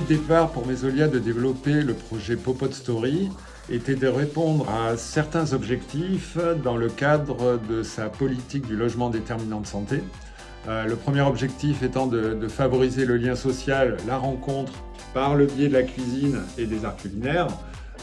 L'idée de départ pour Mesolia de développer le projet Popote Story était de répondre à certains objectifs dans le cadre de sa politique du logement déterminant de santé. Le premier objectif étant de favoriser le lien social, la rencontre par le biais de la cuisine et des arts culinaires,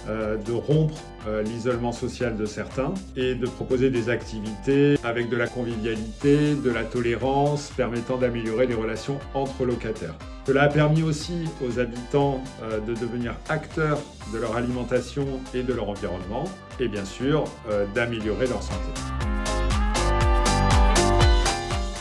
de rompre l'isolement social de certains et de proposer des activités avec de la convivialité, de la tolérance, permettant d'améliorer les relations entre locataires. Cela a permis aussi aux habitants de devenir acteurs de leur alimentation et de leur environnement et bien sûr d'améliorer leur santé.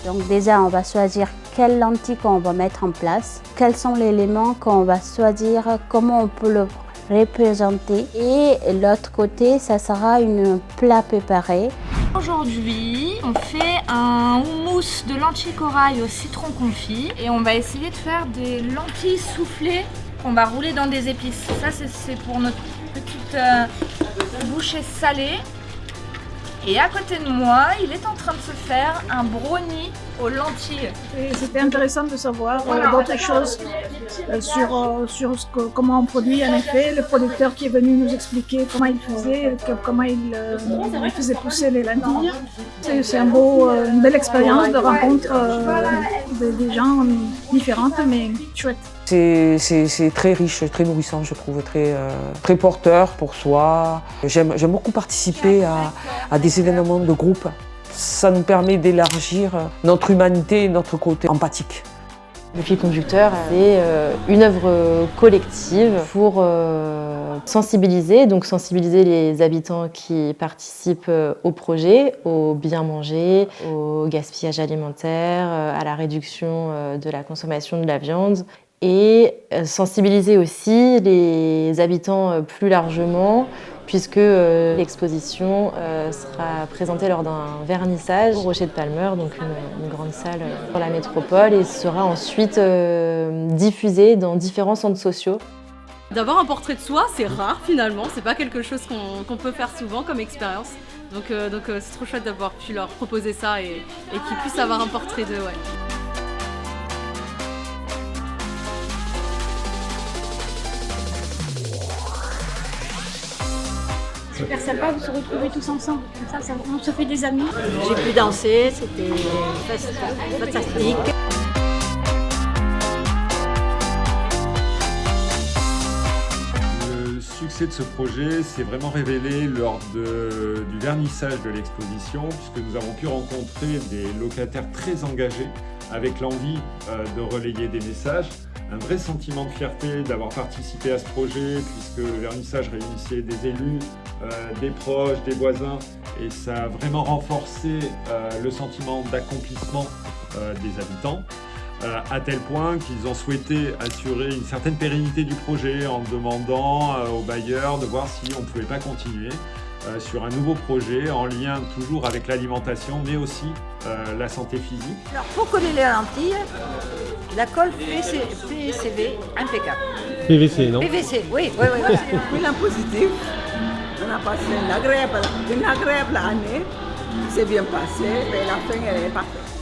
Donc déjà, on va choisir quelles lentilles qu'on va mettre en place, quels sont les éléments qu'on va choisir, comment on peut le représenter. Et l'autre côté, ça sera un plat préparé. Aujourd'hui, on fait un houmous de lentilles corail au citron confit et on va essayer de faire des lentilles soufflées qu'on va rouler dans des épices. Ça, c'est pour notre petite bouchée salée. Et à côté de moi, il est en train de se faire un brownie aux lentilles. C'était intéressant de savoir d'autres choses sur comment on produit. En effet, le producteur qui est venu nous expliquer comment il faisait, comment il faisait pousser les lentilles. C'est une belle expérience de rencontre des gens différentes, mais chouette. C'est très riche, très nourrissant, je trouve, très porteur pour soi. J'aime beaucoup participer à des événements de groupe. Ça nous permet d'élargir notre humanité et notre côté empathique. Le fil conducteur, c'est une œuvre collective pour sensibiliser les habitants qui participent au projet, au bien manger, au gaspillage alimentaire, à la réduction de la consommation de la viande. Et sensibiliser aussi les habitants plus largement, puisque l'exposition sera présentée lors d'un vernissage au Rocher de Palmeur, donc une grande salle pour la métropole, et sera ensuite diffusée dans différents centres sociaux. D'avoir un portrait de soi, c'est rare finalement, c'est pas quelque chose qu'on peut faire souvent comme expérience. Donc c'est trop chouette d'avoir pu leur proposer ça et qu'ils puissent avoir un portrait d'eux. Ouais. Super sympa de se retrouver tous ensemble, comme ça on se fait des amis. J'ai pu danser, c'était fantastique. Le succès de ce projet s'est vraiment révélé lors du vernissage de l'exposition, puisque nous avons pu rencontrer des locataires très engagés avec l'envie de relayer des messages. Un vrai sentiment de fierté d'avoir participé à ce projet, puisque le vernissage réunissait des élus, des proches, des voisins, et ça a vraiment renforcé le sentiment d'accomplissement des habitants, à tel point qu'ils ont souhaité assurer une certaine pérennité du projet en demandant aux bailleurs de voir si on ne pouvait pas continuer sur un nouveau projet en lien toujours avec l'alimentation, mais aussi la santé physique. Alors pour coller les lentilles, la colle PCV impeccable. PVC, non? PVC, oui, voilà. Bilan positif, on a passé une agréable année, c'est bien passé, et la fin elle est parfaite.